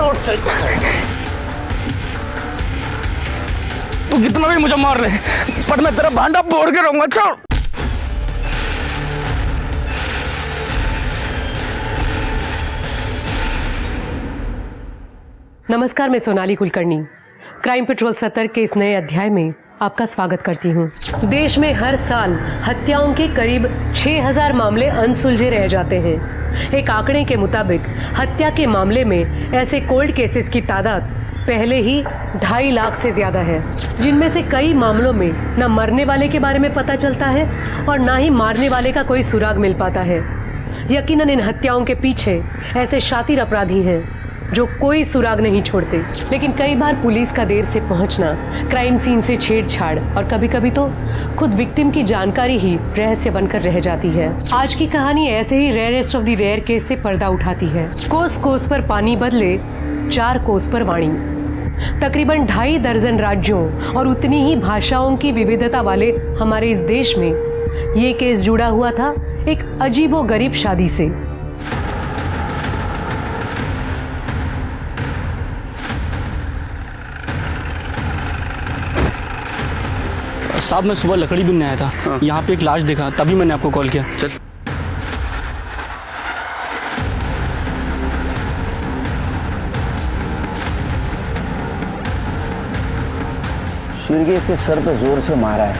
छोड़ से। तू कितना भी मुझे मार रहे पर मैं तेरा भांडा फोड़ के रहूंगा। छोड़। नमस्कार, मैं सोनाली कुलकर्णी क्राइम पेट्रोल 70 के इस नए अध्याय में आपका स्वागत करती हूँ। देश में हर साल हत्याओं के करीब 6000 मामले अनसुलझे रह जाते हैं। एक आंकड़े के मुताबिक हत्या के मामले में ऐसे कोल्ड केसेस की तादाद पहले ही 2.5 लाख से ज्यादा है, जिनमें से कई मामलों में न मरने वाले के बारे में पता चलता है और न ही मारने वाले का कोई सुराग मिल पाता है। यकीनन इन हत्याओं के पीछे ऐसे शातिर अपराधी हैं जो कोई सुराग नहीं छोड़ते, लेकिन कई बार पुलिस का देर से पहुंचना, क्राइम सीन से छेड़छाड़ और कभी कभी तो खुद विक्टिम की जानकारी ही रहस्य बनकर रह जाती है। आज की कहानी ऐसे ही rarest of the rare case से पर्दा उठाती है। कोस कोस पर पानी बदले 4 कोस पर वाणी। तकरीबन 2.5 दर्जन राज्यों और उतनी ही भाषाओं की विविधता वाले हमारे इस देश में ये केस जुड़ा हुआ था एक अजीबोगरीब शादी से। साहब मैं सुबह लकड़ी बीनने आया था। यहाँ पे एक लाश देखा, तभी मैंने आपको कॉल किया। चल। शिरके इसके सर पे जोर से मारा है,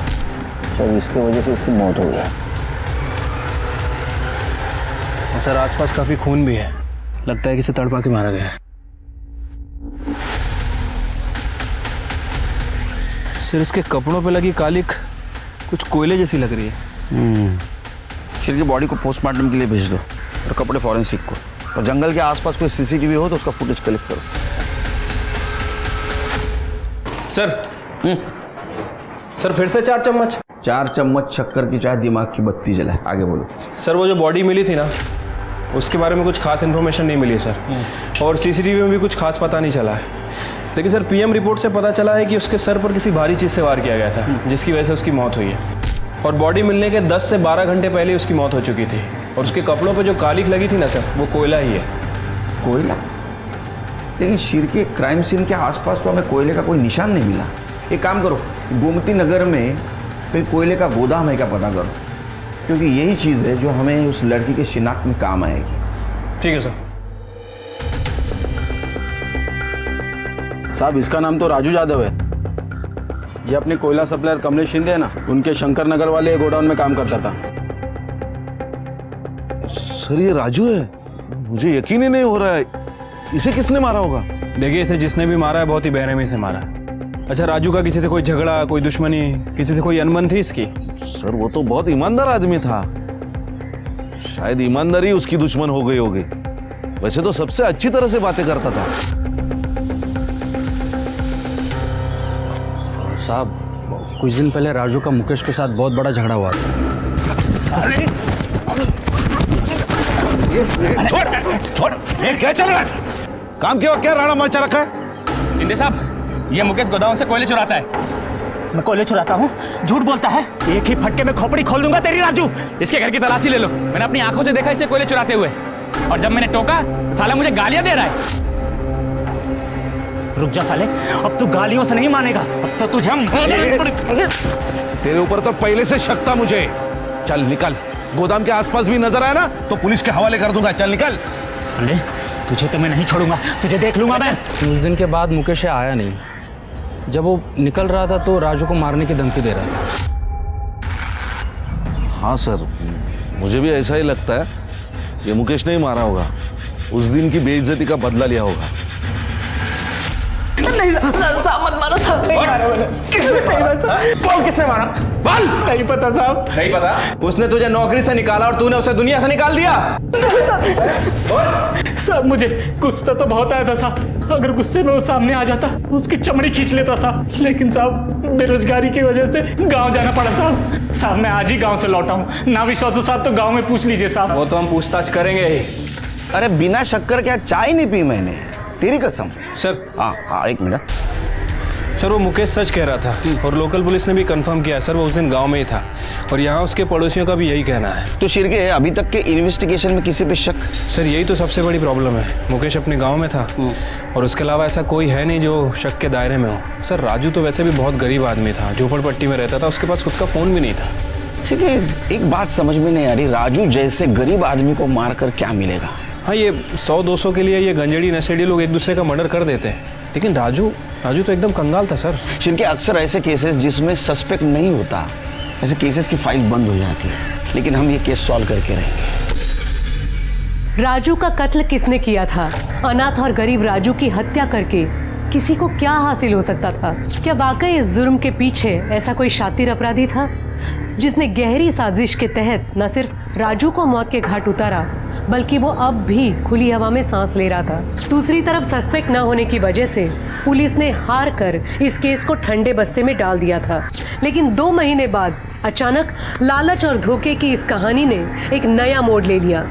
शायद इसकी वजह से इसकी मौत हो गई। सर आसपास काफी खून भी है, लगता है कि इसे तड़पा के मारा गया है। सर इसके कपड़ों पे लगी कालिक कुछ कोयले जैसी लग रही है। शिर की बॉडी को पोस्टमार्टम के लिए भेज दो और कपड़े फॉरेंसिक को, और जंगल के आसपास कोई सीसीटीवी हो तो उसका फुटेज कलेक्ट करो। सर फिर से 4 चम्मच। 4 चम्मच शक्कर की चाय दिमाग की बत्ती जलाए। आगे बोलो। सर वो जो बॉडी मिली थी ना, उसके बारे में कुछ खास इन्फॉर्मेशन नहीं मिली है सर, और सीसीटीवी में भी कुछ खास पता नहीं चला है। लेकिन सर पीएम रिपोर्ट से पता चला है कि उसके सर पर किसी भारी चीज़ से वार किया गया था, जिसकी वजह से उसकी मौत हुई है। और बॉडी मिलने के 10 से 12 घंटे पहले उसकी मौत हो चुकी थी, और उसके कपड़ों पे जो कालिक लगी थी ना सर, वो कोयला ही है। कोयला? लेकिन शिर के क्राइम सीन के आसपास तो हमें कोयले का कोई निशान नहीं मिला। एक काम करो, गोमती नगर में कहीं कोयले का गोदाम है क्या पता करो, क्योंकि यही चीज़ है जो हमें उस लड़की के शिनाख्त में काम आएगी। ठीक है सर। साहब इसका नाम तो राजू यादव है। ये अपने कोयला सप्लायर कमलेश शिंदे है ना, उनके शंकर नगर वाले गोडाउन में काम करता था। सर ये राजू है? मुझे यकीन ही नहीं हो रहा है। इसे किसने मारा होगा? देखिए इसे जिसने भी मारा है बहुत ही बेरहमी से मारा है। अच्छा राजू का किसी से कोई झगड़ा, कोई दुश्मनी, किसी से कोई अनबन थी इसकी? सर वो तो बहुत ईमानदार आदमी था, शायद ईमानदारी उसकी दुश्मन हो गई होगी। वैसे तो सबसे अच्छी तरह से बातें करता था। साहब कुछ दिन पहले राजू का मुकेश के साथ बहुत बड़ा झगड़ा हुआ था। अरे छोड़ ये क्या चल रहा है? काम क्या क्या राणा मचा रखा है? शिंदे साहब ये मुकेश गोदाम से कोयले चुराता है। मैं कोयले चुराता हूँ? झूठ बोलता है। एक ही फटके में खोपड़ी खोल दूंगा तेरी राजू। इसके घर की तलाशी ले लो। मैंने अपनी आंखों से देखा इसे कोयले चुराते हुए, और जब मैंने टोका तो साला मुझे गालियां दे रहा है। रुक जा साले, अब तू गालियों से नहीं मानेगा, अब तो तुझे तेरे ऊपर तो पहले से शक था मुझे। चल निकल, गोदाम के आसपास भी नजर आया ना तो पुलिस के हवाले कर दूंगा। चल निकल। साले तुझे तो मैं नहीं छोड़ूंगा, तुझे देख लूंगा मैं। उस दिन के बाद मुकेश आया नहीं। जब वो निकल रहा था तो राजू को मारने की धमकी दे रहा था। हाँ सर, मुझे भी ऐसा ही लगता है। ये मुकेश नहीं मारा होगा, उस दिन की बेइज्जती का बदला लिया होगा। नहीं साहब मत मारो साहब, नहीं मारा मैंने। किसने मारा? बोल। नहीं पता साहब। नहीं पता? उसने तुझे नौकरी से निकाला और तूने उसे दुनिया से निकाल दिया। साहब मुझे गुस्सा तो बहुत आया था साहब, अगर गुस्से में वो सामने आ जाता उसकी चमड़ी खींच लेता साहब, लेकिन साहब बेरोजगारी की वजह से गांव जाना पड़ा साहब। साहब मैं आज ही गांव से लौटा हूँ, ना विश्वास हो साहब तो गांव में पूछ लीजिए साहब। वो तो हम पूछताछ करेंगे ही। अरे बिना शक्कर क्या चाय नहीं पी मैंने, तेरी कसम। सर हाँ हाँ एक मिनट। सर वो मुकेश सच कह रहा था और लोकल पुलिस ने भी कंफर्म किया सर, वो उस दिन गांव में ही था और यहाँ उसके पड़ोसियों का भी यही कहना है। तो शिरके अभी तक के इन्वेस्टिगेशन में किसी पे शक? सर यही तो सबसे बड़ी प्रॉब्लम है, मुकेश अपने गांव में था और उसके अलावा ऐसा कोई है नहीं जो शक के दायरे में हो। सर राजू तो वैसे भी बहुत गरीब आदमी था, झोपड़पट्टी में रहता था, उसके पास खुद का फ़ोन भी नहीं था। ठीक है, एक बात समझ में नहीं आ रही, राजू जैसे गरीब आदमी को मार कर क्या मिलेगा? हाँ ये 100-200 के लिए ये गंजेड़ी नशेड़ी लोग एक दूसरे का मर्डर कर देते हैं, लेकिन राजू तो एकदम कंगाल था सर। शिरके अक्सर ऐसे केसेस जिसमें सस्पेक्ट नहीं होता, ऐसे केसेस की फाइल बंद हो जाती है, लेकिन हम ये केस सॉल्व करके रहेंगे। राजू का कत्ल किसने किया था? अनाथ और गरीब राजू की हत्या करके किसी को क्या हासिल हो सकता था? क्या वाकई इस जुर्म के पीछे ऐसा कोई शातिर अपराधी था जिसने गहरी साजिश के तहत न सिर्फ राजू को मौत के घाट उतारा, बल्कि वो अब भी खुली हवा में सांस ले रहा था। दूसरी तरफ सस्पेक्ट न होने की वजह से पुलिस ने हार कर इस केस को ठंडे बस्ते में डाल दिया था। लेकिन 2 महीने बाद अचानक लालच और धोखे की इस कहानी ने एक नया मोड़ ले लिया।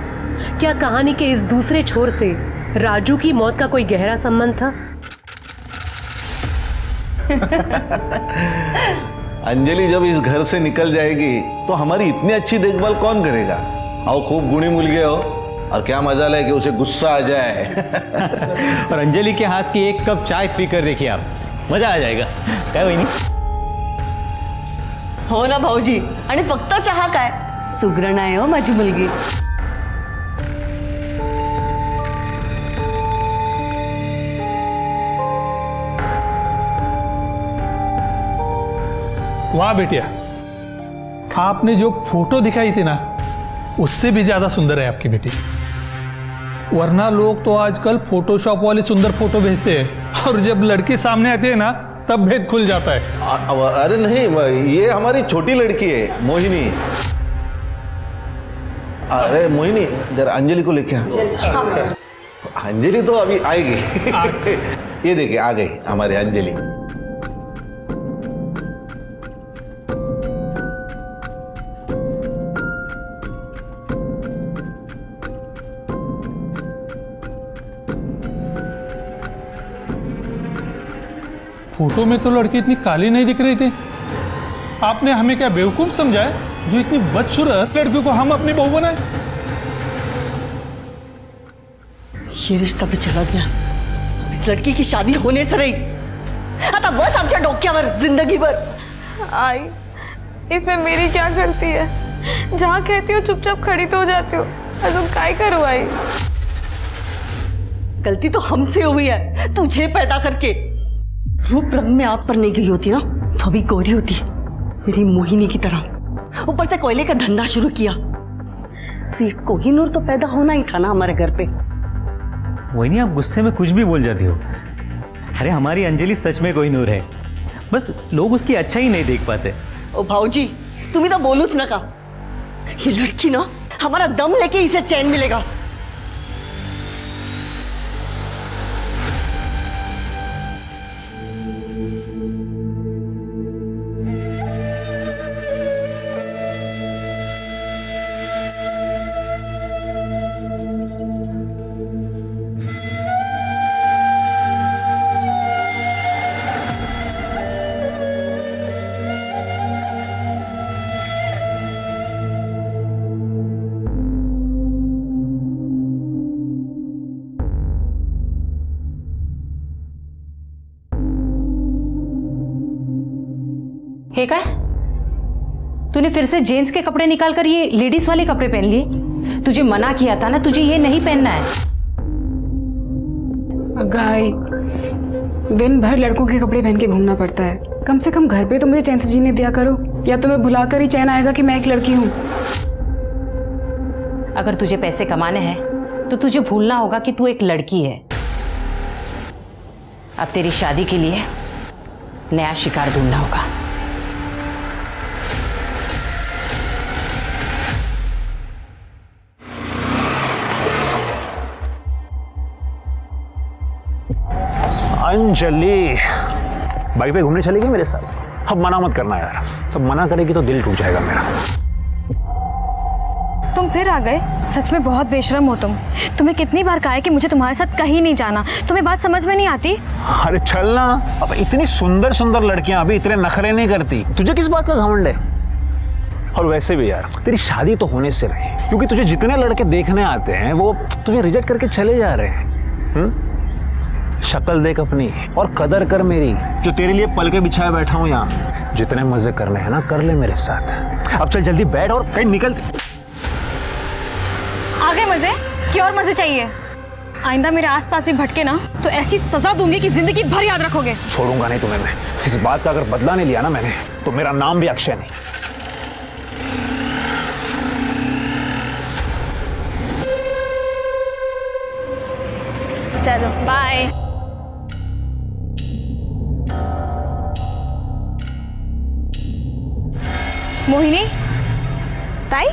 क्या कहानी के इस दूसरे छोर से राजू की मौत का कोई गहरा संबंध था? अंजलि जब इस घर से निकल जाएगी तो हमारी इतनी अच्छी देखभाल कौन करेगा? आओ खूब गुणी मिल गए हो और क्या मजा है कि उसे गुस्सा आ जाए। और अंजलि के हाथ की 1 कप चाय पी कर देखिए आप, मजा आ जाएगा काय वहिनी? हो ना भाऊजी, आणि फक्त चहा काय, सुगरण आहे हो माझी मुलगी. वाह बेटिया, आपने जो फोटो दिखाई थी ना उससे भी ज्यादा सुंदर है आपकी बेटी। वरना लोग तो आजकल फोटोशॉप वाले सुंदर फोटो भेजते हैं और जब लड़की सामने आती है ना तब भेद खुल जाता है। अरे नहीं, ये हमारी छोटी लड़की है मोहिनी। अरे मोहिनी जरा अंजलि को लेके आ। अंजलि तो अभी आएगी। ये देखिए आ गई हमारी अंजलि। फोटो में तो लड़की इतनी काली नहीं दिख रही थी। आपने हमें क्या बेवकूफ समझा है जो इतनी बदसूरत लड़की को हम अपनी बहू बनाए? ये रिश्ता भी चला गया, इस लड़की की शादी होने से रही आता बस आमच्या डोक्यावर जिंदगीभर। आई, इसमें मेरी क्या गलती है? जहाँ कहती हो चुपचाप खड़ी तो हो जाती हो, अजून काय करूँ आई? गलती तो हमसे हुई है, तुझे पैदा करके। रूप रंग में आग पर नहीं गई होती ना तो अभी गोरी होती, मेरी मोहिनी की तरह। ऊपर से कोयले का धंधा शुरू किया तो ये कोहिनूर तो पैदा होना ही था ना हमारे घर पे। वही आप गुस्से में कुछ भी बोल जाती हो। अरे हमारी अंजलि सच में कोहिनूर है, बस लोग उसकी अच्छा ही नहीं देख पाते। ओ भाऊजी, तुम्ही तो बोलूच नका। ये लड़की ना हमारा दम लेके इसे चैन मिलेगा। हे काय, तूने फिर से जेंट्स के कपड़े निकाल कर ये लेडीज वाले कपड़े पहन लिए? तुझे मना किया था ना, तुझे ये नहीं पहनना है। गाय, दिन भर लड़कों के कपड़े पहन के घूमना पड़ता है, कम से कम घर पे तो मुझे चैन से जीने दिया करो, या तो मैं भुला कर ही चैन आएगा कि मैं एक लड़की हूँ। अगर तुझे पैसे कमाने हैं तो तुझे भूलना होगा कि तू एक लड़की है। अब तेरी शादी के लिए नया शिकार ढूंढना होगा। अंजलि बाइक पे घूमने चलेगी मेरे साथ? अब मना मत करना यार, सब मना करेगी तो दिल टूट जाएगा मेरा। तुम फिर आ गए? सच में बहुत बेशरम हो तुम। तुम्हें कितनी बार कहा है कि मुझे तुम्हारे साथ कहीं नहीं जाना, तुम्हें बात समझ में नहीं आती? अरे चल ना, अब इतनी सुंदर सुंदर लड़कियां अभी इतने नखरे नहीं करती, तुझे किस बात का घमंड है? और वैसे भी यार तेरी शादी तो होने से रही, क्योंकि तुझे जितने लड़के देखने आते हैं वो तुझे रिजेक्ट करके चले जा रहे हैं। शक्ल देख अपनी और कदर कर मेरी, जो तेरे लिए पल के बिछाए बैठा हूं यहाँ। जितने मजे करने हैं ना कर ले मेरे साथ। अब चल जल्दी बैठ और कहीं निकल। आ गए मजे? क्या और मजे चाहिए? आइंदा मेरे आसपास भी भटके ना तो ऐसी सजा दूंगी कि जिंदगी भर याद रखोगे। छोड़ूंगा नहीं तुम्हें मैं। इस बात का अगर बदला नहीं लिया ना मैंने तो मेरा नाम भी अक्षय नहीं। चलो बाय। मोहिनी, ताई?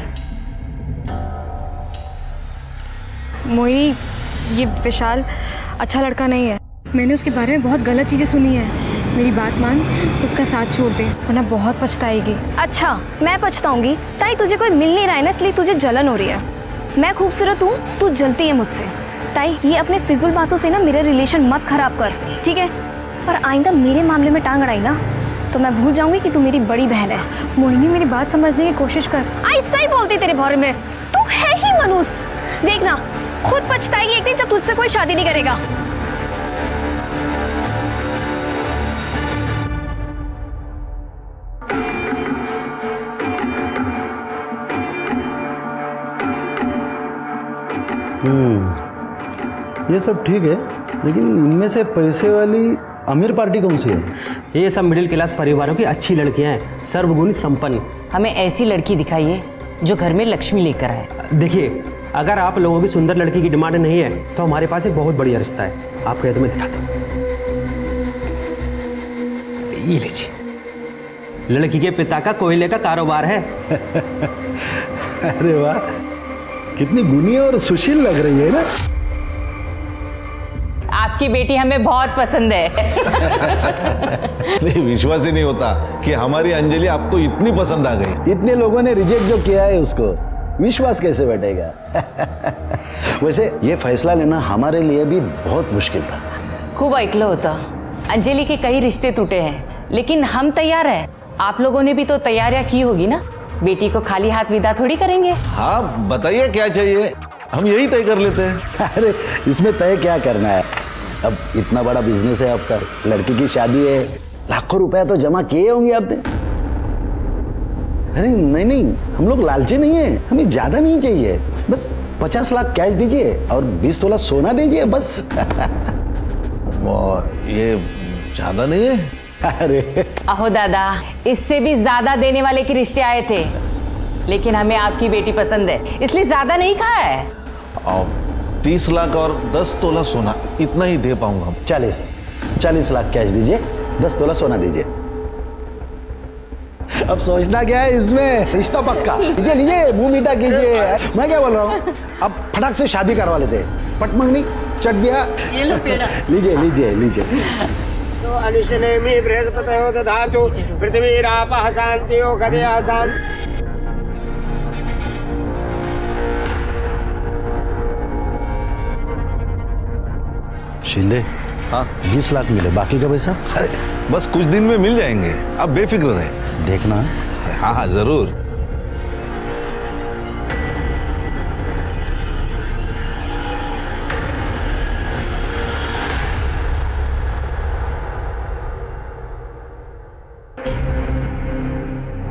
मोहिनी, ये विशाल अच्छा लड़का नहीं है। मैंने उसके बारे में बहुत गलत चीजें सुनी है। मेरी बात मान, उसका साथ छोड़ दे वरना बहुत पछताएगी। अच्छा, मैं पछताऊंगी? ताई तुझे कोई मिल नहीं रहा है ना, इसलिए तुझे जलन हो रही है। मैं खूबसूरत हूँ, तू जलती है मुझसे। ताई ये अपने फिजूल बातों से ना मेरे रिलेशन मत खराब कर, ठीक है? और आइंदा मेरे मामले में टांग अड़ाई ना तो मैं भूल जाऊंगी कि तू मेरी बड़ी बहन है। मोहिनी मेरी बात समझने की कोशिश कर। ऐसा ही बोलती तेरे बारे में, तू है ही मनूस। देखना खुद पछताएगी एक दिन जब तुझसे कोई शादी नहीं करेगा। ये सब ठीक है, लेकिन इनमें से पैसे वाली अमीर पार्टी कौन सी है? ये सब मिडिल क्लास परिवारों की अच्छी लड़कियां हैं, सर्वगुण संपन्न। हमें ऐसी लड़की दिखाइए जो घर में लक्ष्मी लेकर आए। देखिए, अगर आप लोगों की सुंदर लड़की की डिमांड नहीं है तो हमारे पास एक बहुत बढ़िया रिश्ता है। आपको यह तो मैं दिखाता हूँ। ये लीजिए, लड़की के पिता का कोयले का कारोबार है। अरे वाह, कितनी गुनी और सुशील लग रही है ना। आपकी बेटी हमें बहुत पसंद है। नहीं, विश्वास ही नहीं होता कि हमारी अंजलि आपको इतनी पसंद आ गई। इतने लोगों ने रिजेक्ट जो किया है उसको विश्वास कैसे बैठेगा? वैसे ये फैसला लेना हमारे लिए भी बहुत मुश्किल था। खूब ऐकलं होतं, अंजलि के कई रिश्ते टूटे हैं, लेकिन हम तैयार हैं। आप लोगों ने भी तो तैयारियां की होगी ना। बेटी को खाली हाथ विदा थोड़ी करेंगे। हाँ बताइए क्या चाहिए, हम यही तय कर लेते हैं। अरे इसमें तय क्या करना है, अब इतना बड़ा बिजनेस है आपका, लड़की की शादी है, लाखों रुपया तो जमा किए होंगे आपने। अरे नहीं नहीं, हम लोग लालची नहीं है, हमें ज्यादा नहीं चाहिए, बस 50 लाख कैश दीजिए और 20 तोला सोना दीजिए बस। ये ज्यादा नहीं है? अरे अहो दादा, इससे भी ज्यादा देने वाले के रिश्ते आए थे, लेकिन हमें आपकी बेटी पसंद है इसलिए ज्यादा नहीं कहा है। 30 लाख और 10 तोला सोना, इतना ही दे पाऊंगा। 40 लाख कैश दीजिए, 10 तोला सोना दीजिए। अब सोचना क्या है इसमें, रिश्ता पक्का। लीजिए लीजिए, मुंह मीठा कीजिए। मैं क्या बोल रहा हूँ, अब फटाक से शादी करवा लेते। पटमंगनी चट दिया, लीजिए लीजिए लीजिए। तो अनिशनेमि बृहस्पतयो दधातु पृथ्वीरापः शान्तियो गदया शान्ति। शिंदे, हाँ 20 लाख मिले, बाकी का पैसा? अरे बस कुछ दिन में मिल जाएंगे, आप बेफिक्र रहे। देखना। हाँ हाँ जरूर।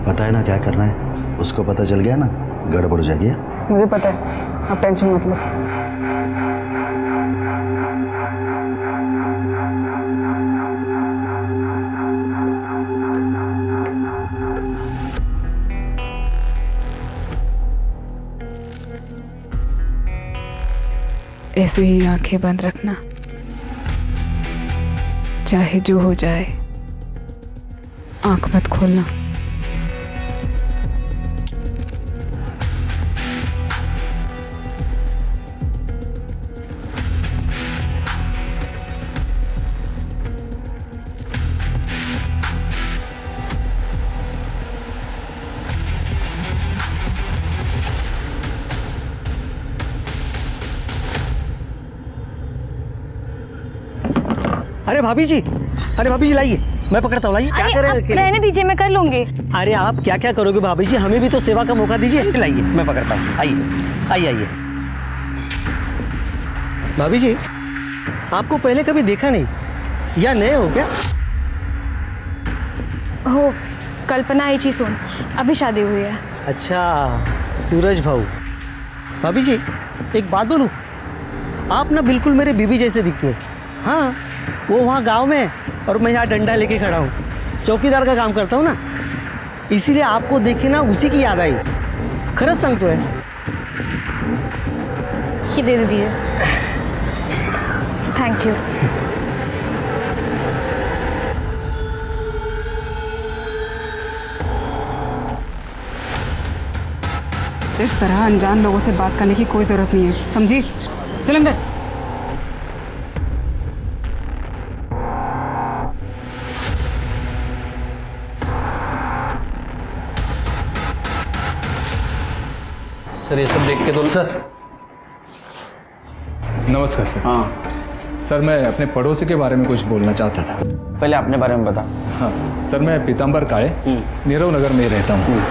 पता है ना क्या करना है, उसको पता चल गया ना गड़बड़ हो जाएगी। मुझे पता है, आप टेंशन मत लो। ऐसे ही आंखें बंद रखना, चाहे जो हो जाए, आंख मत खोलना। अरे भाभी जी लाइए, मैं पकड़ता हूँ, लाइए। क्या अरे कर रहे आप हैं अकेले? रहने दीजिए, मैं कर लूंगी। अरे आप क्या क्या करोगे भाभी जी, हमें भी तो सेवा का मौका दीजिए। लाइए, मैं पकड़ता हूँ, आइए। भाभी जी, आपको पहले कभी देखा नहीं, या नए हो क्या? हो, कल्पना एची सोन, अभी शादी हुई है। अच्छा, सूरज भाऊ। भाभी जी, एक बात बोलूं, आप ना बिल्कुल मेरे बीबी जैसे दिखते हो। हाँ, वो वहाँ गांव में है और मैं यहाँ डंडा लेके खड़ा हूँ, चौकीदार का काम करता हूँ ना, इसीलिए आपको देख के ना उसी की याद आई। खरंच सांगतोय। ये दे दीजिए। Thank you. इस तरह अनजान लोगों से बात करने की कोई जरूरत नहीं है, समझी? चल अंदर। सर ये सब देख के तो सर। नमस्कार सर। हाँ सर, मैं अपने पड़ोसी के बारे में कुछ बोलना चाहता था। पहले अपने बारे में बता। हाँ सर, मैं पीताम्बर काळे, नीरव नगर में रहता हूँ।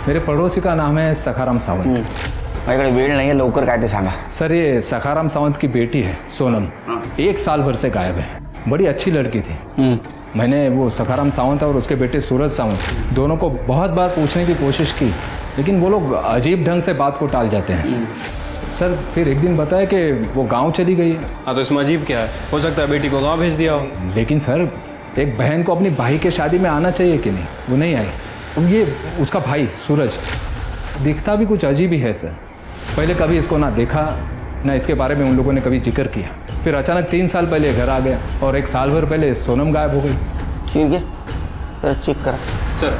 मेरे पड़ोसी का नाम है सखाराम सावंत। माझ्याकडे वेळ नाही आहे, लवकर काय ते सांगा। सर, ये सखाराम सावंत की बेटी है सोनम, 1 साल भर से गायब है। बड़ी अच्छी लड़की थी। मैंने वो सखाराम सावंत और उसके बेटे सूरज सावंत दोनों को बहुत बार पूछने की कोशिश की, लेकिन वो लोग अजीब ढंग से बात को टाल जाते हैं। सर, फिर एक दिन बताया कि वो गांव चली गई है। हाँ, तो इसमें अजीब क्या है? हो सकता है बेटी को गांव भेज दिया हो। लेकिन सर, एक बहन को अपनी भाई के शादी में आना चाहिए कि नहीं? वो नहीं आई। अब ये उसका भाई सूरज दिखता भी कुछ अजीब ही है सर। पहले कभी इसको ना देखा, ना इसके बारे में उन लोगों ने कभी जिक्र किया। फिर अचानक 3 साल पहले घर आ गया और 1 साल भर पहले सोनम गायब हो गई। ठीक है, चेक करा सर।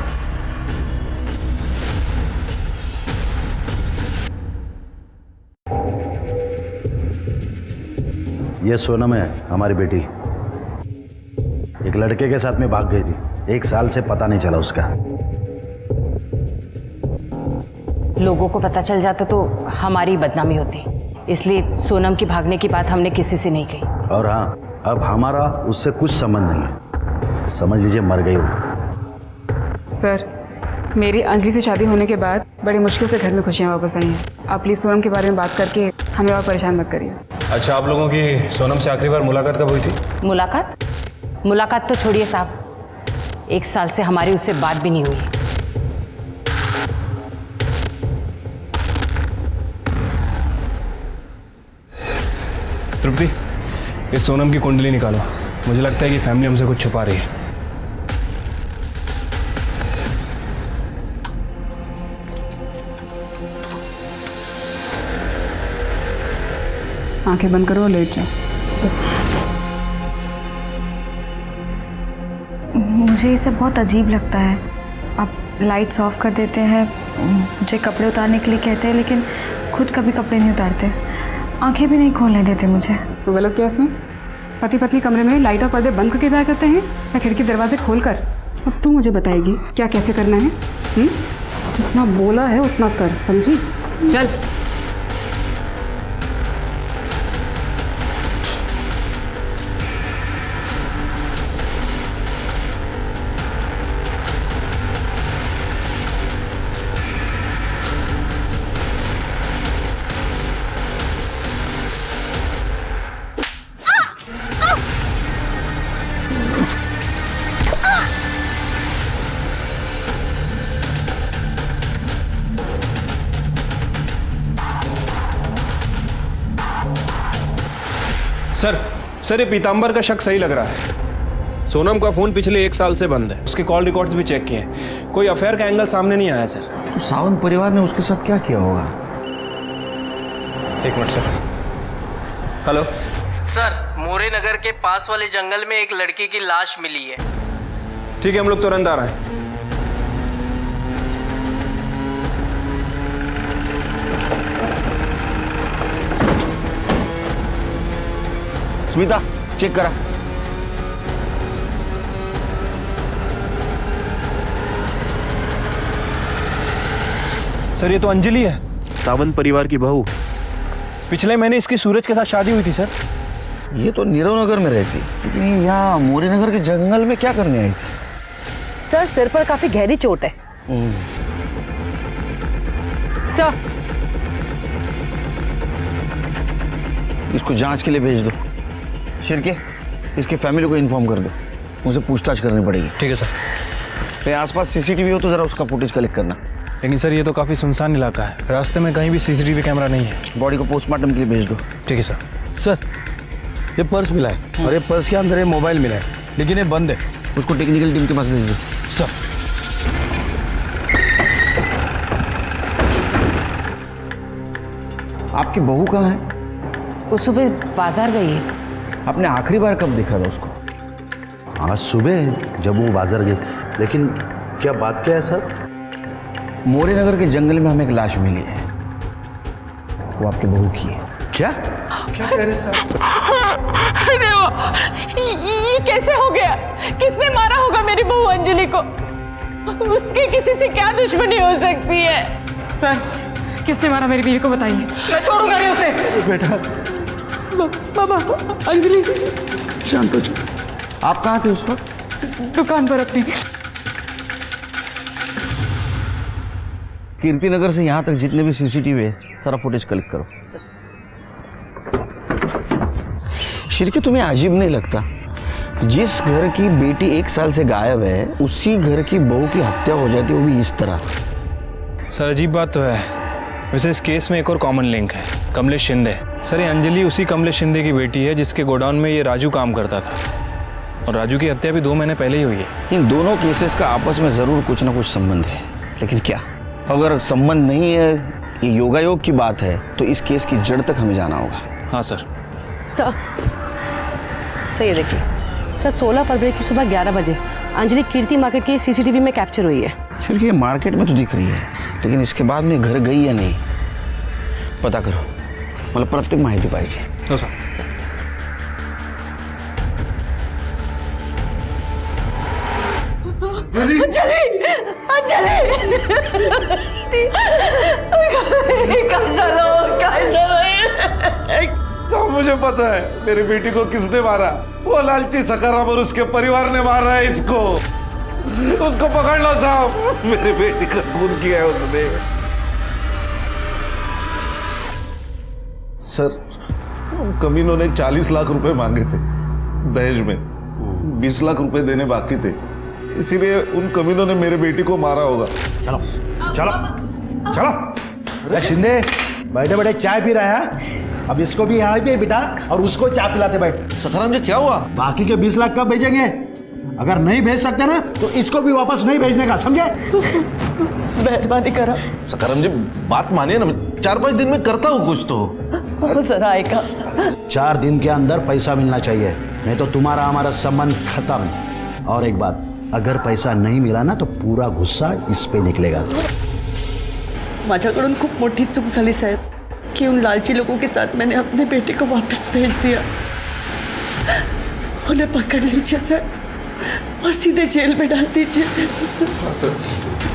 ये सोनम है, हमारी बेटी। एक लड़के के साथ में भाग गई थी, 1 साल से पता नहीं चला उसका। लोगों को पता चल जाता तो हमारी बदनामी होती, इसलिए सोनम की भागने की बात हमने किसी से नहीं कही। और हाँ, अब हमारा उससे कुछ संबंध नहीं है, समझ लीजिए मर गई वो। सर, मेरी अंजलि से शादी होने के बाद बड़ी मुश्किल से घर में खुशियाँ वापस आई हैं। आप प्लीज़ सोनम के बारे में बात करके हमें और परेशान मत करिए। अच्छा, आप लोगों की सोनम से आखिरी बार मुलाकात कब हुई थी? मुलाकात तो छोड़िए साहब, 1 साल से हमारी उससे बात भी नहीं हुई। तृप्ति, इस सोनम की कुंडली निकालो। मुझे लगता है कि फैमिली हमसे कुछ छुपा रही है। आंखें बंद करो और लेट जाओ। मुझे ये सब बहुत अजीब लगता है। आप लाइट्स ऑफ कर देते हैं, मुझे कपड़े उतारने के लिए कहते हैं, लेकिन खुद कभी कपड़े नहीं उतारते, आंखें भी नहीं खोलने देते मुझे। तो गलत क्या इसमें? पति पत्नी कमरे में लाइट और पर्दे बंद करके बैठ करते हैं या खिड़की दरवाजे खोल कर? अब तू मुझे बताएगी क्या कैसे करना है? जितना बोला है उतना कर, समझी? चल। सर, ये पीताम्बर का शक सही लग रहा है। सोनम का फोन पिछले 1 साल से बंद है, उसके कॉल रिकॉर्ड्स भी चेक किए हैं, कोई अफेयर का एंगल सामने नहीं आया सर। तो सावंत परिवार ने उसके साथ क्या किया होगा? 1 मिनट सर। हेलो सर, मोरे नगर के पास वाले जंगल में एक लड़की की लाश मिली है। ठीक है, हम लोग तुरंत आ रहे हैं। स्मिता, चेक करा। सर, ये तो अंजलि है, सावंत परिवार की बहू। पिछले महीने इसकी सूरज के साथ शादी हुई थी सर। ये तो नीरव नगर में रहती, लेकिन ये यहाँ मोरी नगर के जंगल में क्या करने आई थी? सर सिर पर काफी गहरी चोट है। सर इसको जांच के लिए भेज दो। शिरके, इसके फैमिली को इन्फॉर्म कर दो, उसे पूछताछ करनी पड़ेगी। ठीक है सर। पे आसपास सीसीटीवी हो तो जरा उसका फुटेज कलेक्ट करना। लेकिन सर ये तो काफ़ी सुनसान इलाका है, रास्ते में कहीं भी सीसीटीवी कैमरा नहीं है। बॉडी को पोस्टमार्टम के लिए भेज दो। ठीक है सर। सर ये पर्स मिला है और ये पर्स के अंदर ये मोबाइल मिला है, लेकिन ये बंद है। उसको टेक्निकल टीम के पास भेज दो। सर आपकी बहू कहाँ है? वो सुबह बाजार गई है। आपने आखिरी बार कब देखा था उसको? आज सुबह जब वो बाजार गए, लेकिन क्या बात क्या है सर? मोरे नगर के जंगल में हमें एक लाश मिली है, वो आपकी बहू की है। क्या क्या कह रहे हैं सर? अरे वो ये कैसे हो गया? किसने मारा होगा मेरी बहू अंजलि को? उसकी किसी से क्या दुश्मनी हो सकती है? सर किसने मारा मेरी बीवी को बताइए, मैं छोड़ूंगा नहीं उसे। बेटा बाबा अंजलि। शांत हो जाओ। आप कहाँ थे उस वक्त? दुकान पर अपनी। कीर्ति नगर से यहाँ तक जितने भी सीसीटीवी है सारा फुटेज कलेक्ट करो। शिरके, तुम्हें अजीब नहीं लगता जिस घर की बेटी 1 साल से गायब है उसी घर की बहू की हत्या हो जाती है, वो भी इस तरह? सर अजीब बात तो है। वैसे इस केस में एक और कॉमन लिंक है, कमलेश शिंदे। सर ये अंजलि उसी कमलेश शिंदे की बेटी है जिसके गोडाउन में ये राजू काम करता था, और राजू की हत्या भी 2 महीने पहले ही हुई है। इन दोनों केसेस का आपस में जरूर कुछ ना कुछ संबंध है, लेकिन क्या? अगर संबंध नहीं है, ये योगायोग की बात है, तो इस केस की जड़ तक हमें जाना होगा। हाँ सर। सर ये देखिए सर, 16 फरवरी की सुबह 11 बजे अंजलि कीर्ति मार्केट की सीसीटीवी में कैप्चर हुई है। फिर ये मार्केट में तो दिख रही है, लेकिन इसके बाद में घर गई या नहीं पता करो, मतलब प्रत्येक माहिती पाहिजे। हो सर। अंजलि अंजलि सब मुझे पता है मेरी बेटी को किसने मारा। वो लालची सकाराम और उसके परिवार ने मारा है इसको। उसको पकड़ लो साहब, मेरी बेटी का खून किया है उसने। सर कमीनों ने 40 लाख रुपए मांगे थे दहेज में, 20 लाख रुपए देने बाकी थे, इसीलिए उन कमीनों ने मेरे बेटी को मारा होगा। चलो चलो चलो। अरे शिंदे बैठे बैठे चाय पी रहा है, अब इसको भी यहाँ पे बिठा और उसको चाय पिलाते बैठ। सखाराम जी क्या हुआ? बाकी के 20 लाख कब भेजेंगे? अगर नहीं भेज सकते ना तो इसको भी वापस नहीं भेजने का, समझे? मेहरबानी करा। सखाराम जी बात मानिए ना, 4-5 दिन में करता हूँ कुछ तो। जरा आएगा। 4 दिन के अंदर पैसा मिलना चाहिए, नहीं तो तुम्हारा हमारा संबंध खत्म। और एक बात, अगर पैसा नहीं मिला ना तो पूरा गुस्सा इस पे निकलेगा। माझ्याकडून खूप मोठी चूक झाली साहेब कि उन लालची लोगों के साथ मैंने अपने बेटे को वापस भेज दिया। उन्हें पकड़ लीजिए सर और सीधे जेल में डाल दीजिए।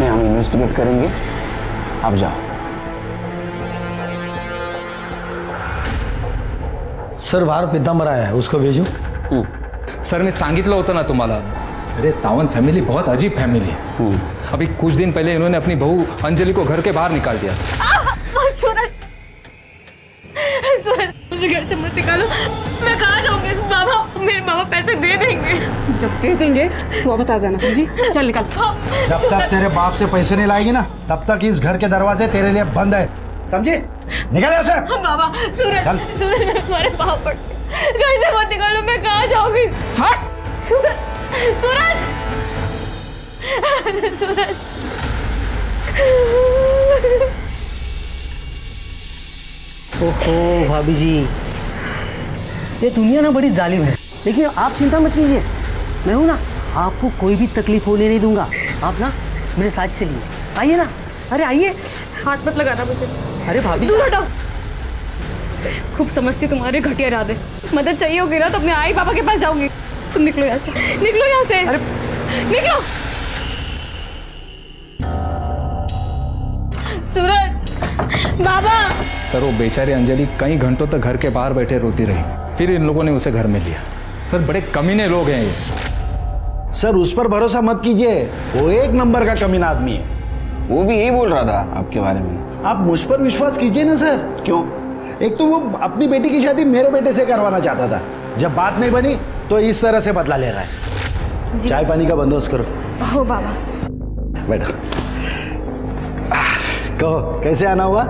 हम इन्वेस्टिगेट करेंगे, आप जाओ। सर बाहर पितांबर आया है, उसको भेजू? सर मी सांगितलं होतं ना तुम्हाला, सर ये सावंत फैमिली बहुत अजीब फैमिली है। अभी कुछ दिन पहले इन्होंने अपनी बहू अंजलि को घर के बाहर निकाल दिया। सूरज सूरज मुझे घर से मत निकालो, मैं कहाँ जाऊंगी? बाबा मेरे बाबा पैसे दे देंगे। जब दे देंगे तो अब बता जाना जी। चल निकल। जब तक तेरे बाप से पैसे नहीं लाएगी ना तब तक इस घर के दरवाजे तेरे लिए बंद है, समझे? निकल यहाँ से। बाबा सूरज सूरज मैं तुम्हारे पाँव पड़, घर से मत निकालो, मैं कहाँ जाऊंगी? सूरज सूरज सूरज। ओहो भाभी जी, ये दुनिया ना बड़ी जालिम है, लेकिन आप चिंता मत कीजिए, मैं हूं ना, आपको कोई भी तकलीफ होने नहीं दूंगा। आप ना मेरे साथ चलिए, आइए ना। अरे आइए। हाथ मत लगाना मुझे। अरे भाभी दूर हटो। खूब समझती तुम्हारे घटिया इरादे। मदद चाहिए होगी ना तो अपने आई पापा के पास जाऊंगी। तुम निकलो यहाँ से, निकलो यहाँ से। अरे निकलो। सूरज बाबा। सर वो बेचारी अंजलि कई घंटों तक घर के बाहर बैठे रोती रही। फिर इन लोगों ने उसे घर में लिया। सर बड़े कमीने लोग हैं ये। सर उस पर भरोसा मत कीजिए, वो एक नंबर का कमीना आदमी है। वो भी यही बोल रहा था आपके बारे में। आप मुझ पर विश्वास कीजिए ना सर। क्यों? एक तो वो अपनी बेटी की शादी मेरे बेटे से करवाना चाहता था, जब बात नहीं बनी तो इस तरह से बदला ले रहा है। चाय पानी का बंदोबस्त करो। हो बाबा। बैठो। कहो कैसे आना हुआ?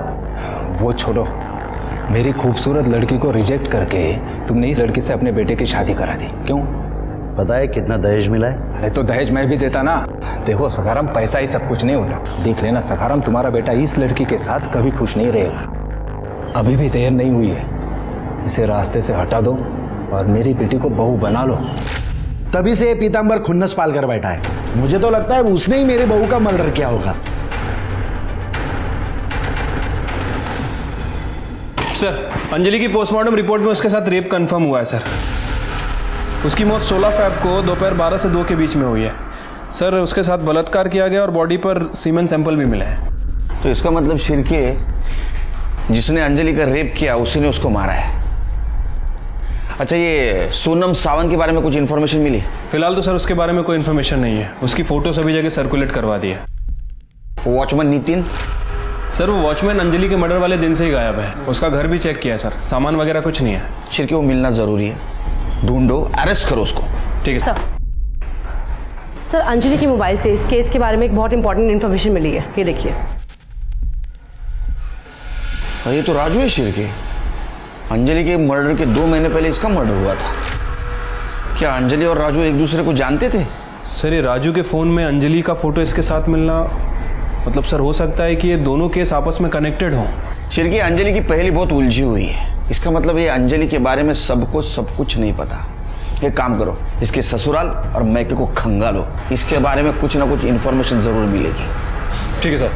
वो छोड़ो, मेरी खूबसूरत लड़की को रिजेक्ट करके तुमने इस लड़की से अपने बेटे की शादी करा दी, क्यों? पता है कितना दहेज मिला है? अरे तो दहेज मैं भी देता ना। देखो सखाराम, पैसा ही सब कुछ नहीं होता। देख लेना सखाराम, तुम्हारा बेटा इस लड़की के साथ कभी खुश नहीं रहेगा। अभी भी देर नहीं हुई है, इसे रास्ते से हटा दो और मेरी बेटी को बहू बना लो। तभी से ये पीतांबर खुन्नस पाल कर बैठा है। मुझे तो लगता है उसने ही मेरी बहू का मर्डर किया होगा। सर, अंजलि की पोस्टमार्टम रिपोर्ट में उसके साथ रेप कंफर्म हुआ है सर। उसकी मौत 16 फ़रवरी को दोपहर 12 से 2 के बीच में हुई है सर। उसके साथ बलात्कार किया गया और बॉडी पर सीमेन सैंपल भी मिले हैं। तो इसका मतलब शिर्के जिसने अंजलि का रेप किया उसी ने उसको मारा है। अच्छा, ये सोनम सावंत के बारे में कुछ इन्फॉर्मेशन मिली? फिलहाल तो सर उसके बारे में कोई इन्फॉर्मेशन नहीं है। उसकी फोटो सभी जगह सर्कुलेट करवा दी है। वॉचमैन नितिन? सर वो वॉचमैन अंजलि के मर्डर वाले दिन से ही गायब है। उसका घर भी चेक किया सर, सामान वगैरह कुछ नहीं है। शिर्के वो मिलना जरूरी है, ढूंढो, अरेस्ट करो उसको। ठीक है सर। सर अंजलि के मोबाइल से इस केस के बारे में एक बहुत इंपॉर्टेंट इन्फॉर्मेशन मिली है, ये देखिए। और ये तो राजू है शिर्के। अंजलि के मर्डर के 2 महीने पहले इसका मर्डर हुआ था। क्या अंजलि और राजू एक दूसरे को जानते थे? सर ये राजू के फ़ोन में अंजलि का फोटो इसके साथ मिलना, मतलब सर हो सकता है कि ये दोनों केस आपस में कनेक्टेड हों। शिर्के, अंजलि की पहली बहुत उलझी हुई है। इसका मतलब ये अंजलि के बारे में सबको सब कुछ नहीं पता। एक काम करो, इसके ससुराल और मैके को खंगालो, इसके बारे में कुछ ना कुछ इन्फॉर्मेशन जरूर मिलेगी। ठीक है सर।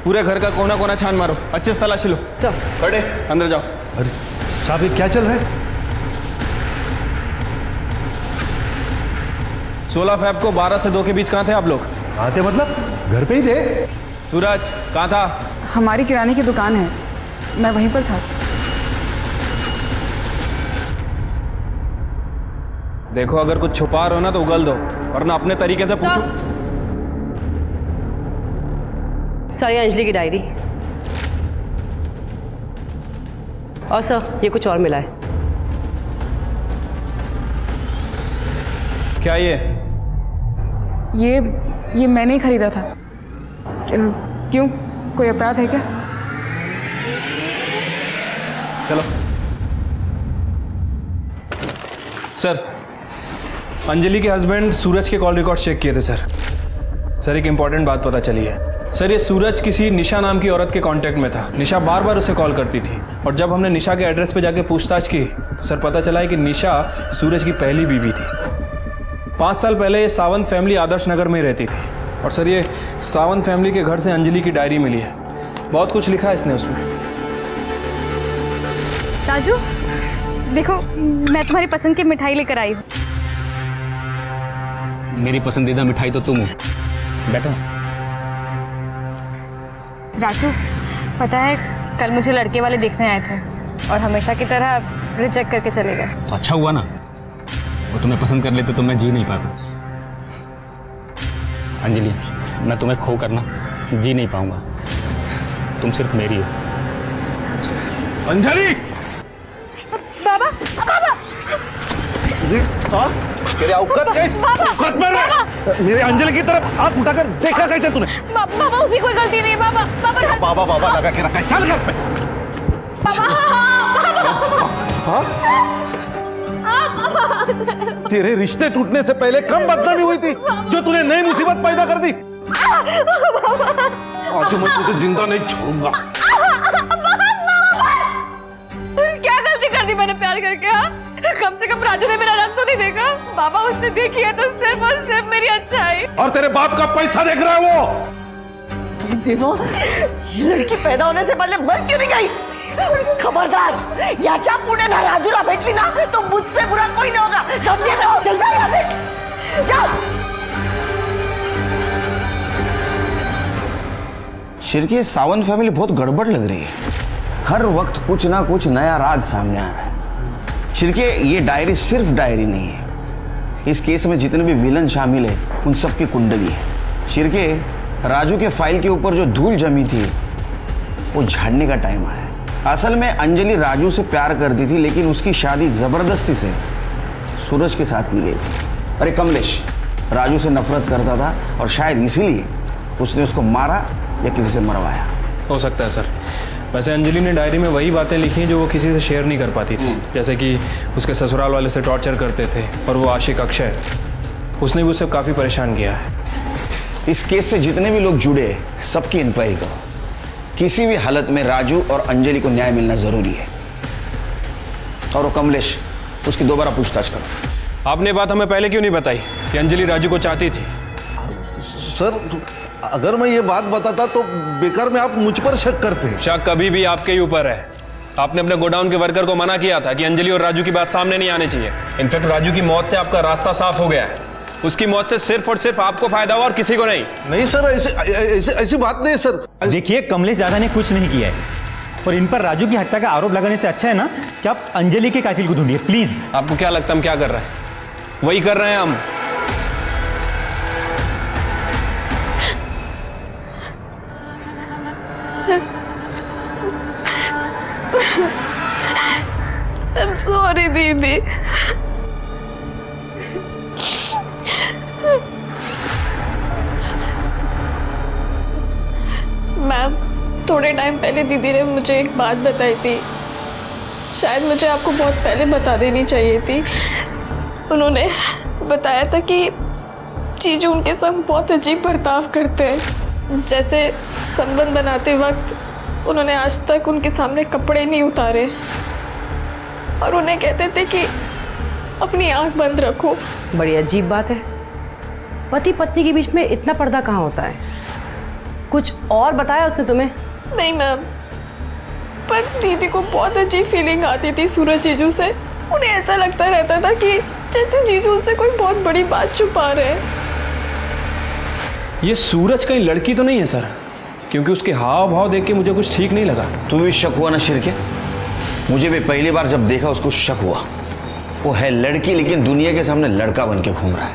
पूरे घर का कोना कोना छान मारो, अच्छे से तलाशी लो। सर। खड़े, अंदर जाओ। अरे साहब ये क्या चल रहा है? 16 फ़रवरी को 12 से 2 के बीच कहाँ थे आप लोग? कहाँ थे मतलब? घर पे ही थे। सूरज कहाँ था? हमारी किराने की दुकान है, मैं वहीं पर था। देखो अगर कुछ छुपा रहे हो ना तो उगल दो, वरना अपने तरीके से पूछो। सर ये अंजलि की डायरी, और सर ये कुछ और मिला है। क्या ये मैंने ही खरीदा था। क्यों, कोई अपराध है क्या? चलो। सर अंजलि के हस्बैंड सूरज के कॉल रिकॉर्ड चेक किए थे सर। सर एक इंपॉर्टेंट बात पता चली है सर। ये सूरज किसी निशा नाम की औरत के कांटेक्ट में था। निशा बार बार उसे कॉल करती थी, और जब हमने निशा के एड्रेस पे जाके पूछताछ की तो सर पता चला है कि निशा सूरज की पहली बीवी थी। 5 साल पहले ये सावंत फैमिली आदर्श नगर में रहती थी, और सर ये सावंत फैमिली के घर से अंजलि की डायरी मिली है। बहुत कुछ लिखा है इसने उसमें। राजू देखो, मैं तुम्हारी पसंद की मिठाई लेकर आई हूँ। मेरी पसंदीदा मिठाई तो तुम हो। बैठो। राजू पता है, कल मुझे लड़के वाले देखने आए थे और हमेशा की तरह रिजेक्ट करके चले गए। तो अच्छा हुआ ना, वो तुम्हें पसंद कर लेते तो मैं जी नहीं पाता। अंजलि, मैं तुम्हें खो करना जी नहीं पाऊंगा। तुम सिर्फ मेरी हो। अंजलि! बाबा, बाबा! तेरे औकात कैसे? औकात में रह! मेरे अंजलि की तरफ हाथ उठाकर देखा कैसे तूने? बाबा उसकी कोई गलती नहीं है। बाबा बाबा बाबा लगा के रखा है। चल घर पे। तेरे रिश्ते टूटने से पहले कम बदनामी हुई थी, जो तूने नई मुसीबत पैदा कर दी। आज मैं तुझे जिंदा नहीं छोड़ूंगा। क्या गलती कर दी मैंने प्यार करके? हाँ, कम से कम राजू ने मेरा रंग तो नहीं देखा। बाबा उसने देखी है तो सिर्फ और सिर्फ मेरी अच्छाई। और तेरे बाप का पैसा देख रहा है वो। देखो, ये लड़की पैदा होने से पहले मर क्यों नहीं गई? खबरदार, याच्या पुढे ना राजूला भेटली ना तो मुझसे बुरा कोई नहीं होगा, समझे? चल चल यहाँ से। शिरके, सावंत फैमिली बहुत गड़बड़ लग रही है। हर वक्त कुछ ना कुछ नया राज सामने आ रहा है। शिरके, ये डायरी सिर्फ डायरी नहीं है, इस केस में जितने भी विलन शामिल है उन सब की कुंडली है। शिरके, राजू के फाइल के ऊपर जो धूल जमी थी वो झाड़ने का टाइम आया है। असल में अंजलि राजू से प्यार करती थी, लेकिन उसकी शादी जबरदस्ती से सूरज के साथ की गई थी। अरे कमलेश राजू से नफरत करता था और शायद इसीलिए उसने उसको मारा या किसी से मरवाया। हो सकता है सर। वैसे अंजलि ने डायरी में वही बातें लिखी हैं जो वो किसी से शेयर नहीं कर पाती थी, जैसे कि उसके ससुराल वाले से टॉर्चर करते थे और वो आशिक अक्षय, उसने भी उसे काफ़ी परेशान किया है। इस केस से जितने भी लोग जुड़े हैं सबकी इंक्वायरी करो। किसी भी हालत में राजू और अंजलि को न्याय मिलना जरूरी है। और वो कमलेश, उसकी दोबारा पूछताछ करो। आपने बात हमें पहले क्यों नहीं बताई कि अंजलि राजू को चाहती थी? सर, अगर मैं ये बात बताता तो बेकार में आप मुझ पर शक करते हैं। शक कभी भी आपके ही ऊपर है। आपने अपने गोडाउन के वर्कर को मना किया था कि अंजलि और राजू की बात सामने नहीं आनी चाहिए। इनफैक्ट राजू की मौत से आपका रास्ता साफ हो गया है। उसकी मौत से सिर्फ और सिर्फ आपको फायदा हुआ और किसी को नहीं। नहीं सर, ऐसी बात नहीं है सर। देखिए, कमलेश दादा ने कुछ नहीं किया है और इन पर राजू की हत्या का आरोप लगाने से अच्छा है ना कि आप अंजलि के कातिल को ढूंढिए प्लीज। आपको क्या लगता है हम क्या कर रहे हैं? वही कर रहे हैं हम। I'm sorry दीदी। मैम, थोड़े टाइम पहले दीदी ने मुझे एक बात बताई थी, शायद मुझे आपको बहुत पहले बता देनी चाहिए थी। उन्होंने बताया था कि जीजू उनके संग बहुत अजीब बर्ताव करते हैं। जैसे संबंध बनाते वक्त उन्होंने आज तक उनके सामने कपड़े नहीं उतारे और उन्हें कहते थे कि अपनी आंख बंद रखो। बड़ी अजीब बात है, पति पत्नी के बीच में इतना पर्दा कहाँ होता है? कुछ और बताया उसने तुम्हें? नहीं मैम, पर दीदी को बहुत अजीब फीलिंग आती थी सूरज जीजू से। उन्हें ऐसा लगता रहता था कि जैसे जीजू उनसे कोई बहुत बड़ी बात छुपा रहे हैं। ये सूरज कहीं लड़की तो नहीं है सर, क्योंकि उसके हाव भाव देख के मुझे कुछ ठीक नहीं लगा। तुम्हें भी शक हुआ ना शिरके? मुझे भी पहली बार जब देखा उसको शक हुआ। वो है लड़की, लेकिन दुनिया के सामने लड़का बन के घूम रहा है।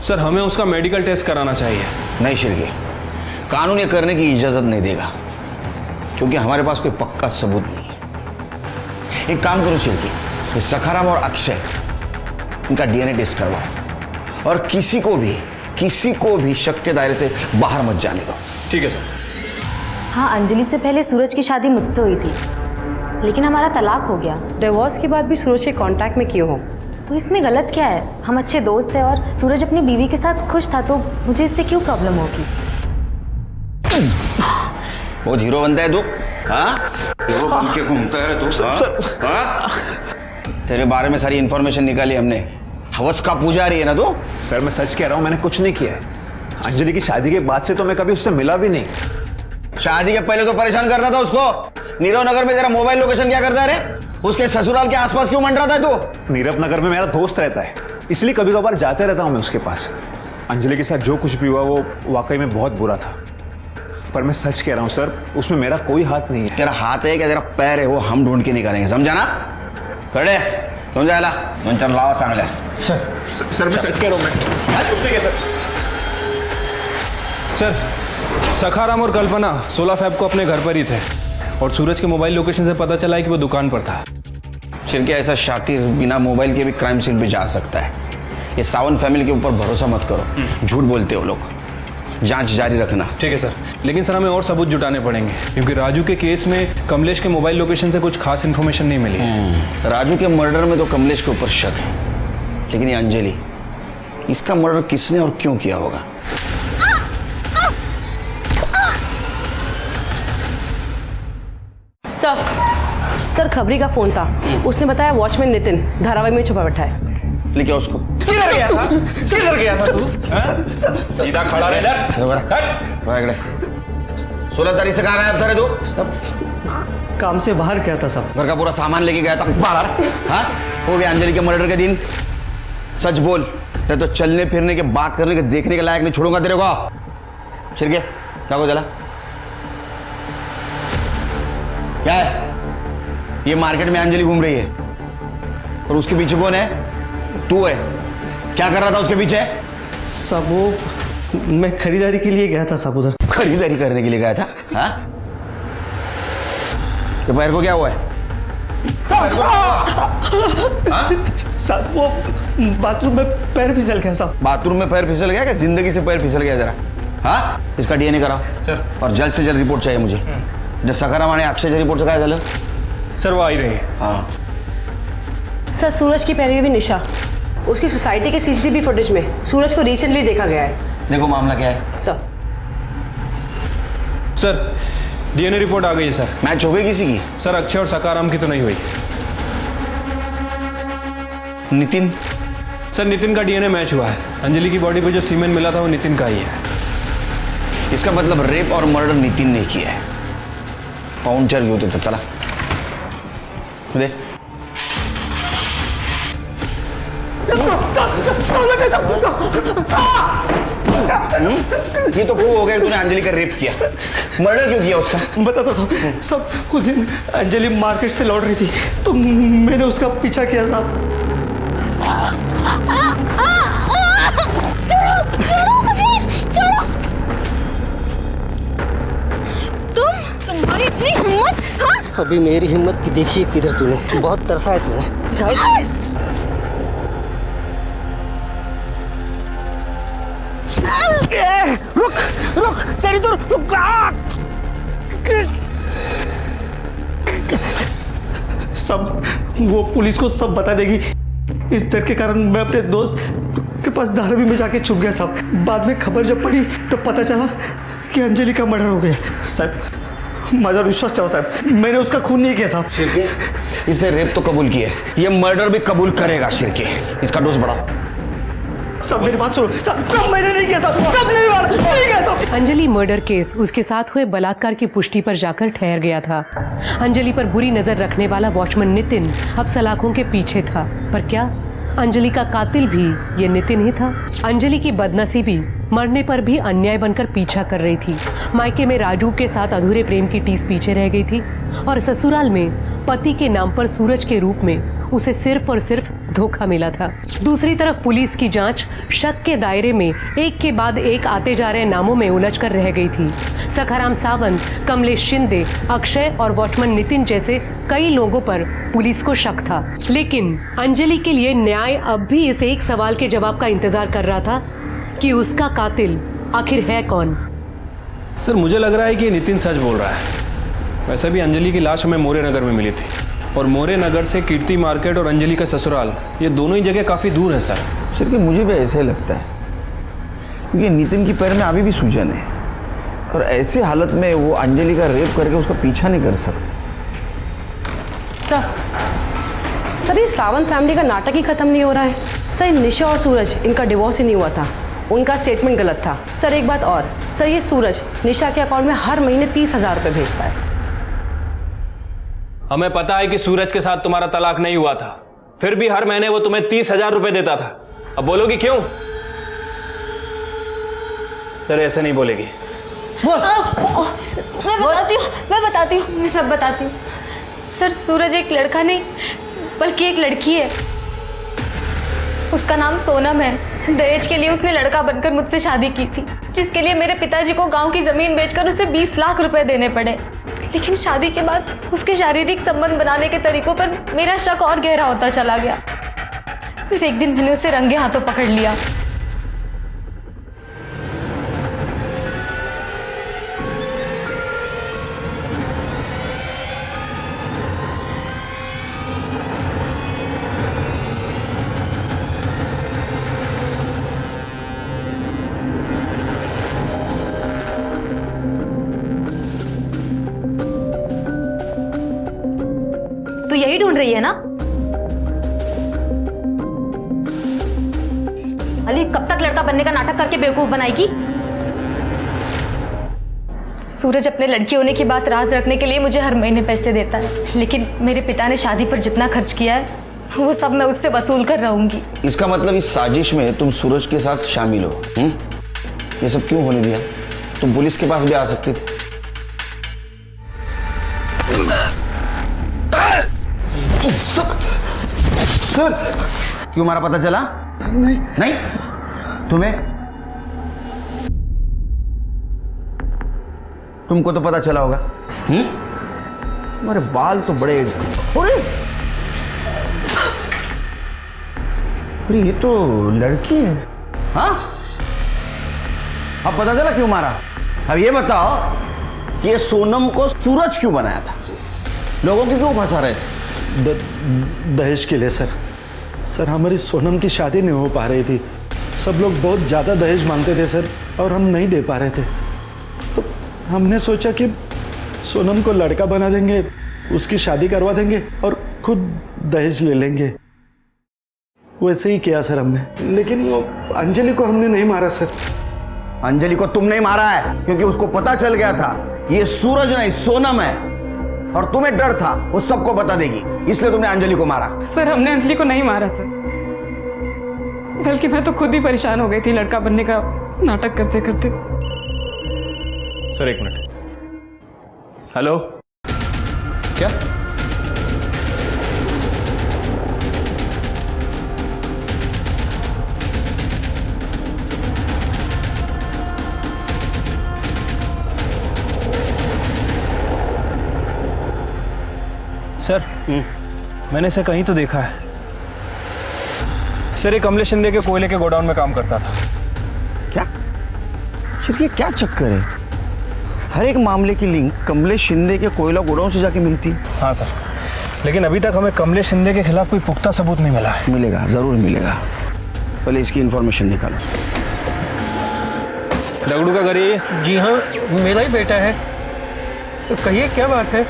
सर, हमें उसका मेडिकल टेस्ट कराना चाहिए। नहीं शिरके, कानून ये करने की इजाजत नहीं देगा, क्योंकि हमारे पास कोई पक्का सबूत नहीं है। एक काम करो शिरके, ये सखाराम और अक्षय, इनका डीएनए टेस्ट करवाओ और किसी को भी शक के दायरे से बाहर मत जाने दो। ठीक है सर। हाँ, अंजलि से पहले सूरज की शादी मुझसे हुई थी, लेकिन हमारा तलाक हो गया। डिवोर्स के बाद भी सूरज के कांटेक्ट में क्यों हो? तो इसमें गलत क्या है? हम अच्छे दोस्त हैं और सूरज अपनी बीवी के साथ खुश था, तो मुझे इससे क्यों प्रॉब्लम होगी? वो हीरो बनता है तू? हाँ, हीरो बन के घूमता है तू? हाँ? तेरे बारे में सारी इंफॉर्मेशन निकाली हमने। हवस का पुजारी है ना तू? सर, मैं सच कह रहा हूँ, मैंने कुछ नहीं किया है। अंजलि की शादी के बाद से तो मैं कभी उससे मिला भी नहीं। शादी के पहले तो परेशान करता था उसको। नीरव नगर में तेरा मोबाइल लोकेशन क्या करता है रे? उसके ससुराल के आसपास क्यों मंडराता है तू? नीरव नगर में मेरा दोस्त रहता है, इसलिए कभी कभार जाते रहता हूँ मैं उसके पास। अंजलि के साथ जो कुछ भी हुआ वो वाकई में बहुत बुरा था, पर मैं सच कह रहा हूँ सर, उसमें मेरा कोई हाथ नहीं है। तेरा हाथ है क्या तेरा पैर है? वो हम ढूंढ के निकालेंगे, समझा ना? खड़े तुम जायला दोन चार लावा चांगल्या। सर मैं सच कह रहा हूँ मैं। सर, सखाराम और कल्पना 16 फेब को अपने घर पर ही थे और सूरज के मोबाइल लोकेशन से पता चला है कि वो दुकान पर था। शिरके, ऐसा शातिर बिना मोबाइल के भी क्राइम सीन पे जा सकता है। ये सावंत फैमिली के ऊपर भरोसा मत करो, झूठ बोलते हो लोग। जांच जारी रखना। ठीक है सर, लेकिन सर हमें और सबूत जुटाने पड़ेंगे, क्योंकि राजू के केस में कमलेश के मोबाइल लोकेशन से कुछ खास इन्फॉर्मेशन नहीं मिली। राजू के मर्डर में तो कमलेश के ऊपर शक है, लेकिन ये अंजलि, इसका मर्डर किसने और क्यों किया होगा? सर खबरी का फोन था, उसने बताया वॉचमैन नितिन धारावाही में छुपा बैठा है। लेके उसको। किधर गया था? किधर गया था तू? सीधा खड़ा रह इधर। हट। 16 तारीख से कहाँ गायब था रे तू? काम से बाहर गया था सब। घर का पूरा सामान लेके गया था बाहर? हाँ, वो भी अंजलि के मर्डर के दिन। सच बोल, तेरे तो चलने फिरने के, बात करने के, देखने के लायक नहीं छोड़ूंगा तेरे को। शिरके, क्या को चला? क्या है? ये मार्केट में अंजलि घूम रही है और उसके पीछे कौन है? तू है। क्या कर रहा था उसके पीछे? साहब वो मैं खरीदारी के लिए गया था साहब उधर। खरीदारी करने के लिए गया था? हाँ? तो पैर को क्या हुआ है? साहब वो बाथरूम में पैर फिसल गया साहब। बाथरूम में पैर फिसल गया? क्या जिंदगी से पैर फिसल गया जरा? हाँ, इसका डीएनए कराओ सर। और जल्द से जल्द रिपोर्ट चाहिए मुझे। जब सखाराम आणि अक्षयच्या रिपोर्ट काय झालं? सर वो आ ही रही है। हाँ सर सूरज की पहले भी निशा, उसकी सोसाइटी के सीसीटीवी फुटेज में सूरज को रिसेंटली देखा गया है। देखो मामला क्या है? सर डीएनए रिपोर्ट आ गई है सर। मैच हो गई किसी की? सर अक्षय और सकाराम की तो नहीं हुई। नितिन? सर नितिन का डीएनए मैच हुआ है। अंजलि की बॉडी पे जो सीमेंट मिला था वो नितिन का ही है। इसका मतलब रेप और मर्डर नितिन ने किया है। पाहुणचार घेऊ त्याचा, चला दे। ये तो प्रूव हो गया तूने अंजलि का रेप किया। मर्डर क्यों किया उसका? बताता साहब। सब उस दिन अंजलि मार्केट से लौट रही थी तो मैंने उसका पीछा किया साहब। तुम्हारी इतनी हिम्मत? हाँ? अभी मेरी हिम्मत की देखिए किधर तूने, बहुत तरसा है तूने। रुक रुक, तेरी तो रुक। सब वो पुलिस को सब बता देगी। इस डर के कारण मैं अपने दोस्त के पास धारावी में जाके छुप गया साहब। बाद में खबर जब पड़ी तो पता चला कि अंजलि का मर्डर हो गया। साहब माझा विश्वास ठेवा साहब, मैंने उसका खून नहीं किया साहब। शिर्के, इसने रेप तो कबूल किया है, ये मर्डर भी कबूल करेगा। शिर्के, इसका डोज बढ़ाओ। सब मेरी बात सुनो। सब मैंने नहीं किया था, सब नहीं मारा, नहीं किया सब। अंजलि मर्डर केस उसके साथ हुए बलात्कार की पुष्टि पर जाकर ठहर गया था। अंजलि पर बुरी नजर रखने वाला वॉचमैन नितिन अब सलाखों के पीछे था। पर क्या अंजलि का कातिल भी ये नितिन ही था? अंजलि की बदनसीबी मरने पर भी अन्याय बनकर पीछा कर रही थी। मायके में राजू के साथ अधूरे प्रेम की टीस पीछे रह गई थी और ससुराल में पति के नाम पर सूरज के रूप में उसे सिर्फ और सिर्फ धोखा मिला था। दूसरी तरफ पुलिस की जांच शक के दायरे में एक के बाद एक आते जा रहे नामों में उलझकर रह गई थी। सखाराम सावंत, कमलेश शिंदे, अक्षय और वॉचमैन नितिन जैसे कई लोगों पर पुलिस को शक था। लेकिन अंजलि के लिए न्याय अब भी इस एक सवाल के जवाब का इंतजार कर रहा था कि उसका कातिल आखिर है कौन। सर मुझे लग रहा है कि नितिन सच बोल रहा है। वैसे भी अंजलि की लाश हमें मोरे नगर में मिली थी और मोरे नगर से कीर्ति मार्केट और अंजलि का ससुराल ये दोनों ही जगह काफ़ी दूर है सर। सर कि मुझे भी ऐसे लगता है क्योंकि नितिन की पैर में अभी भी सूजन है और ऐसे हालत में वो अंजलि का रेप करके उसका पीछा नहीं कर सकते। सर ये सावंत फैमिली का नाटक ही खत्म नहीं हो रहा है। सर निशा और सूरज इनका डिवोर्स ही नहीं हुआ था, उनका स्टेटमेंट गलत था। सर एक बात और, सर ये सूरज निशा के अकाउंट में हर महीने 30,000 रुपये भेजता है। हमें पता है कि सूरज के साथ तुम्हारा तलाक नहीं हुआ था, फिर भी हर महीने वो तुम्हें 30,000 रुपए देता था। अब बोलोगी क्यों? सर ऐसे नहीं बोलेगी। मैं बताती हूँ, मैं सब बताती हूँ। सर सूरज एक लड़का नहीं बल्कि एक लड़की है। उसका नाम सोनम है। दहेज के लिए उसने लड़का बनकर मुझसे शादी की थी, जिसके लिए मेरे पिताजी को गांव की जमीन बेचकर उसे 20 लाख रुपए देने पड़े। लेकिन शादी के बाद उसके शारीरिक संबंध बनाने के तरीकों पर मेरा शक और गहरा होता चला गया। फिर एक दिन मैंने उसे रंगे हाथों पकड़ लिया। तू यही ढूंढ रही है ना? अली कब तक लड़का बनने का नाटक करके बेवकूफ बनाएगी? सूरज अपने लड़की होने की बात राज रखने के लिए मुझे हर महीने पैसे देता है, लेकिन मेरे पिता ने शादी पर जितना खर्च किया है वो सब मैं उससे वसूल कर रहूंगी। इसका मतलब इस साजिश में तुम सूरज के साथ शामिल हो? ये सब क्यों होने दिया? तुम पुलिस के पास भी आ सकती थी। सर क्यों मारा पता चला? नहीं नहीं तुम्हें? तुमको तो पता चला होगा। तुम्हारे बाल तो बड़े, अरे ये तो लड़की है। हाँ अब पता चला क्यों मारा? अब ये बताओ कि ये सोनम को सूरज क्यों बनाया था? लोगों की क्यों फंसा रहे थे? दहेज के लिए सर। सर हमारी सोनम की शादी नहीं हो पा रही थी, सब लोग बहुत ज़्यादा दहेज मांगते थे सर, और हम नहीं दे पा रहे थे। तो हमने सोचा कि सोनम को लड़का बना देंगे, उसकी शादी करवा देंगे और खुद दहेज ले लेंगे। वैसे ही किया सर हमने, लेकिन वो अंजलि को हमने नहीं मारा सर। अंजलि को तुम नहीं मारा है क्योंकि उसको पता चल गया था ये सूरज नहीं सोनम है, और तुम्हें डर था वो सबको बता देगी, इसलिए तुमने अंजलि को मारा। सर हमने अंजलि को नहीं मारा सर, बल्कि मैं तो खुद ही परेशान हो गई थी लड़का बनने का नाटक करते करते। सर एक मिनट। हेलो, क्या? सर मैंने इसे कहीं तो देखा है। सर ये कमलेश शिंदे के कोयले के गोडाउन में काम करता था। क्या? सर ये क्या चक्कर है? हर एक मामले की लिंक कमलेश शिंदे के कोयला गोडाउन से जाके मिलती। हाँ सर, लेकिन अभी तक हमें कमलेश शिंदे के खिलाफ कोई पुख्ता सबूत नहीं मिला है। मिलेगा, जरूर मिलेगा। पहले इसकी इंफॉर्मेशन निकालो। दगड़ू का घर ये? जी हाँ, मेरा ही बेटा है। तो कहिए क्या बात है?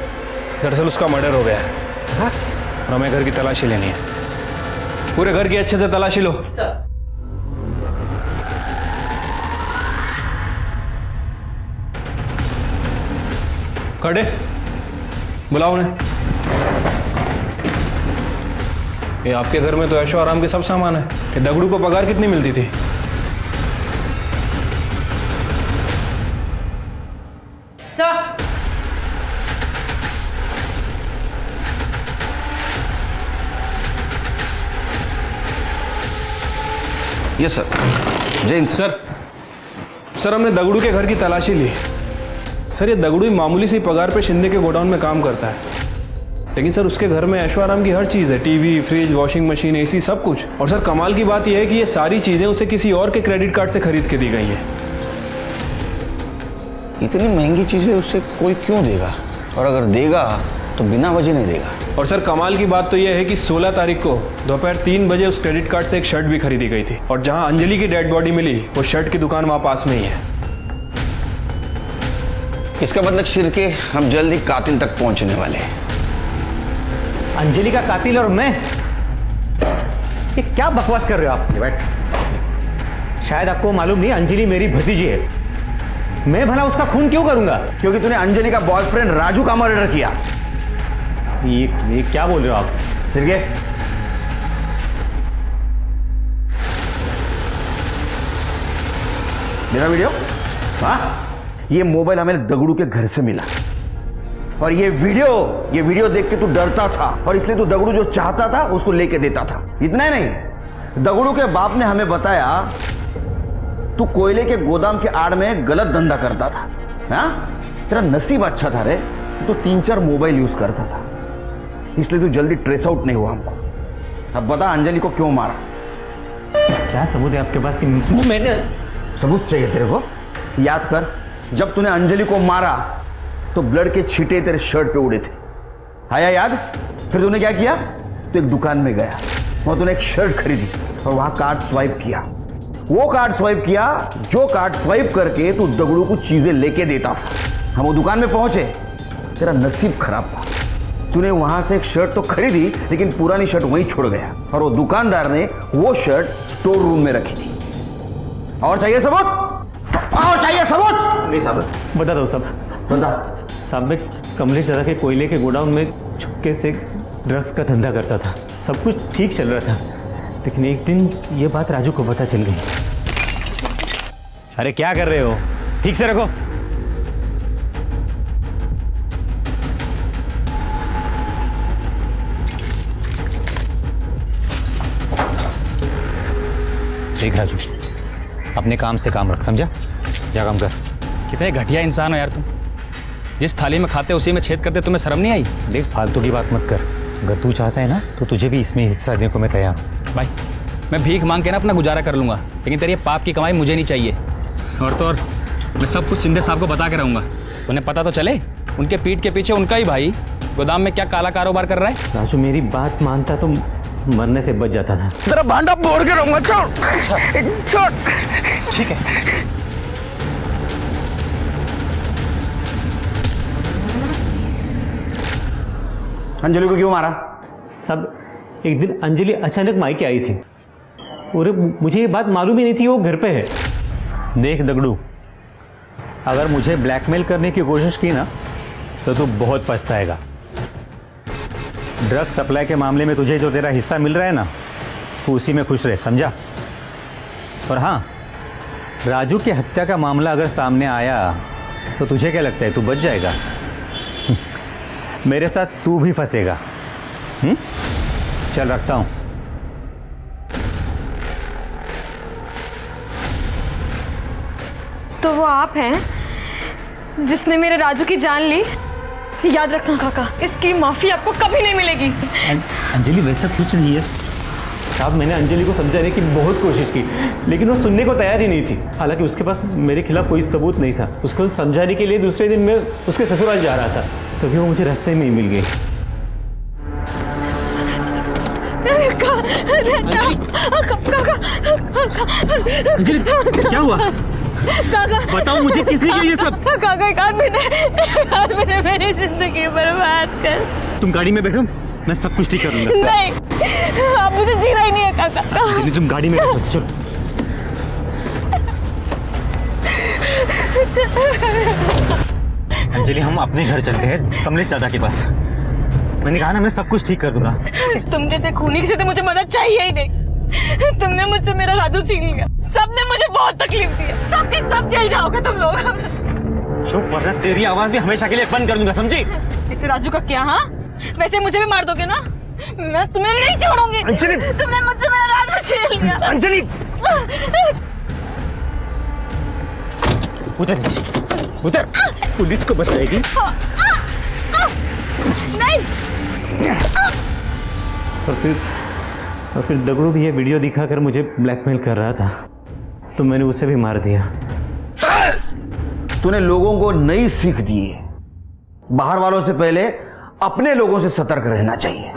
दरअसल उसका मर्डर हो गया है। हाँ? और हमें घर की तलाशी लेनी है। पूरे घर की अच्छे से तलाशी लो। खड़े बुलाओ उन्हें। ये आपके घर में तो ऐशो आराम के सब सामान है। कि दगड़ू को पगार कितनी मिलती थी? Yes sir. Jain sir, sir हमने दगड़ू के घर की तलाशी ली। सर ये दगड़ू ही मामूली सी पगार पे शिंदे के गोडाउन में काम करता है, लेकिन सर उसके घर में ऐशो आराम की हर चीज़ है। TV, fridge, washing machine, AC, सब कुछ। और सर कमाल की बात यह है कि ये सारी चीज़ें उसे किसी और के क्रेडिट कार्ड से खरीद के दी गई हैं। इतनी महंगी चीज़ें उससे कोई क्यों देगा? और अगर देगा तो बिना वजह नहीं देगा। और सर कमाल की बात तो यह है कि 16 तारीख को दोपहर 3 बजे उस क्रेडिट कार्ड से एक शर्ट भी खरीदी गई थी। और जहां अंजलि की डेड बॉडी मिली वो शर्ट की दुकान वहां पास में ही है। इसका मतलब शिरके हम जल्द ही कातिल तक पहुंचने वाले हैं। अंजलि का कातिल और मैं? ये क्या बकवास कर रहे हो आप? बैठ। शायद आपको मालूम नहीं, अंजलि मेरी भतीजी है। मैं भला उसका खून क्यों करूंगा? क्योंकि तूने अंजलि का बॉयफ्रेंड राजू का मर्डर किया। ये क्या बोल रहे हो आप? शिरके मेरा वीडियो? हाँ, ये मोबाइल हमें दगड़ू के घर से मिला, और ये वीडियो देख के तू डरता था, और इसलिए तू दगड़ू जो चाहता था उसको लेके देता था। इतना ही नहीं, दगड़ू के बाप ने हमें बताया तू कोयले के गोदाम के आड़ में गलत धंधा करता था। हाँ, तेरा नसीब अच्छा था रे, तू 3-4 मोबाइल यूज करता था, इसलिए तू जल्दी ट्रेस आउट नहीं हुआ हमको। अब बता अंजलि को क्यों मारा? क्या सबूत है आपके पास कि मैंने? सबूत चाहिए तेरे को? याद कर, जब तूने अंजलि को मारा तो ब्लड के छींटे तेरे शर्ट पे उड़े थे। आया याद? फिर तूने क्या किया? तो एक दुकान में गया और तूने एक शर्ट खरीदी और वहां कार्ड स्वाइप किया। वो कार्ड स्वाइप किया जो कार्ड स्वाइप करके तू दगड़ू को चीजें लेके देता था। हम वो दुकान में पहुंचे, तेरा नसीब खराब था। तूने वहां से एक शर्ट तो खरीदी, लेकिन पुरानी शर्ट वहीं छोड़ गया, और वो दुकानदार ने वो शर्ट स्टोर रूम में रखी थी। और चाहिए सबूत? और चाहिए सबूत? नहीं साहब, बता दो साहब। बता। साहब मैं कमलेश दादा के कोयले के गोडाउन में छुपके से ड्रग्स का धंधा करता था। सब कुछ ठीक चल रहा था, लेकिन एक दिन ये बात राजू को पता चल गई। अरे क्या कर रहे हो? ठीक से रखो। देख राजू, अपने काम से काम रख, समझा? जा काम कर। कितने घटिया इंसान हो यार तुम। जिस थाली में खाते उसी में छेद करते, तुम्हें शर्म नहीं आई? देख फालतू की बात मत कर। अगर तू चाहता है ना तो तुझे भी इसमें हिस्सा देने को मैं तैयार हूँ। भाई मैं भीख मांग के ना अपना गुजारा कर लूँगा, लेकिन तेरी पाप की कमाई मुझे नहीं चाहिए। और तो और मैं सब कुछ शिंदे साहब को बता के रहूँगा। उन्हें पता तो चले उनके पीठ के पीछे उनका ही भाई गोदाम में क्या काला कारोबार कर रहा है। राजू मेरी बात मानता तो मरने से बच जाता था। तेरा भांडा फोड़ के रहूंगा। छोड़ छोड़। ठीक है। अंजलि को क्यों मारा? सब एक दिन अंजलि अचानक मायके आई थी और मुझे ये बात मालूम ही नहीं थी वो घर पे है। देख दगड़ू, अगर मुझे ब्लैकमेल करने की कोशिश की ना तो तू बहुत पछताएगा। ड्रग सप्लाई के मामले में तुझे जो तेरा हिस्सा मिल रहा है ना, तू उसी में खुश रहे, समझा? और हाँ, राजू की हत्या का मामला अगर सामने आया तो तुझे क्या लगता है तू बच जाएगा? मेरे साथ तू भी फंसेगा। चल रखता हूं। तो वो आप हैं जिसने मेरे राजू की जान ली? याद रखना काका, इसकी माफी आपको कभी नहीं मिलेगी। अंजलि वैसा कुछ नहीं है साहब। मैंने अंजलि को समझाने की बहुत कोशिश की, लेकिन वो सुनने को तैयार ही नहीं थी। हालांकि उसके पास मेरे खिलाफ कोई सबूत नहीं था। उसको समझाने के लिए दूसरे दिन मैं उसके ससुराल जा रहा था, तभी वो मुझे रास्ते में ही मिल गई। अंजलि क्या हुआ? काका बताओ मुझे, किसने किया ये सब? काका एक आदमी ने मेरी जिंदगी बर्बाद कर। तुम गाड़ी में बैठो, मैं सब कुछ ठीक कर लूंगा। नहीं, आप मुझे जीना ही नहीं है काका। अंजलि तुम गाड़ी में बैठो, चलो। अंजलि हम अपने घर चलते हैं, कमलेश दादा के पास। मैंने कहा ना मैं सब कुछ ठीक कर दूंगा। तुम जैसे खूनी से तो मुझे मदद चाहिए ही नहीं। तुमने मुझसे मेरा राजू छीन लिया। सबने मुझे बहुत तकलीफ दी है। सब के सब जेल जाओगे तुम लोग। चुप, वरना तेरी आवाज भी हमेशा के लिए बंद कर दूंगा, समझी? इसे राजू का क्या? हाँ, वैसे मुझे भी मार दोगे ना? मैं तुम्हें नहीं छोड़ूंगी। अंजलि, तुमने मुझसे मेरा राजू छीन लिया। अंजलि, उधर उधर, पुलिस को बताएगी। नहीं। और फिर दगड़ू भी ये वीडियो दिखाकर मुझे ब्लैकमेल कर रहा था, तो मैंने उसे भी मार दिया। तूने लोगों को नई सीख दी है। बाहर वालों से पहले अपने लोगों से सतर्क रहना चाहिए।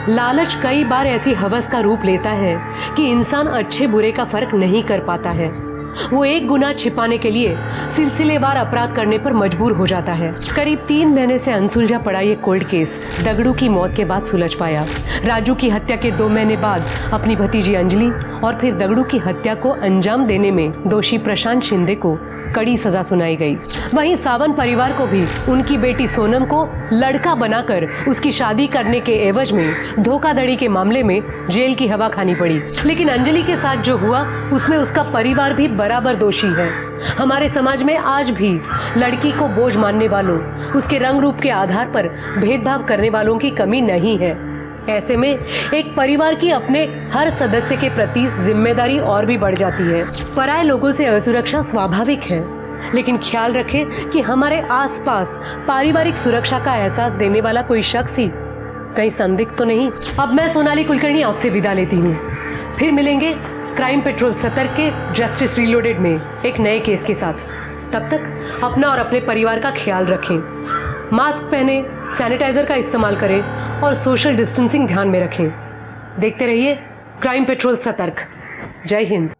लालच कई बार ऐसी हवस का रूप लेता है कि इंसान अच्छे बुरे का फर्क नहीं कर पाता है। वो एक गुनाह छिपाने के लिए सिलसिलेवार अपराध करने पर मजबूर हो जाता है। करीब 3 महीने से अनसुलझा पड़ा ये कोल्ड केस दगड़ू की मौत के बाद सुलझ पाया। राजू की हत्या के 2 महीने बाद अपनी भतीजी अंजलि और फिर दगड़ू की हत्या को अंजाम देने में दोषी प्रशांत शिंदे को कड़ी सजा सुनाई गई। वहीं सावंत परिवार को भी उनकी बेटी सोनम को लड़का बनाकर उसकी शादी करने के एवज में धोखाधड़ी के मामले में जेल की हवा खानी पड़ी। लेकिन अंजलि के साथ जो हुआ उसमें उसका परिवार भी बराबर दोषी है। हमारे समाज में आज भी लड़की को बोझ मानने वालों, उसके रंग रूप के आधार पर भेदभाव करने वालों की कमी नहीं है। ऐसे में एक परिवार की अपने हर सदस्य के प्रति जिम्मेदारी और भी बढ़ जाती है। पराये लोगों से असुरक्षा स्वाभाविक है, लेकिन ख्याल रखें कि हमारे आसपास पारिवारिक सुरक्षा का एहसास देने वाला कोई शख्स ही कहीं संदिग्ध तो नहीं। अब मैं सोनाली कुलकर्णी आपसे विदा लेती हूँ। फिर मिलेंगे क्राइम पेट्रोल 70 के जस्टिस रीलोडेड में एक नए केस के साथ। तब तक अपना और अपने परिवार का ख्याल रखें। मास्क पहने, सैनिटाइजर का इस्तेमाल करें और सोशल डिस्टेंसिंग ध्यान में रखें। देखते रहिए क्राइम पेट्रोल सतर्क। जय हिंद।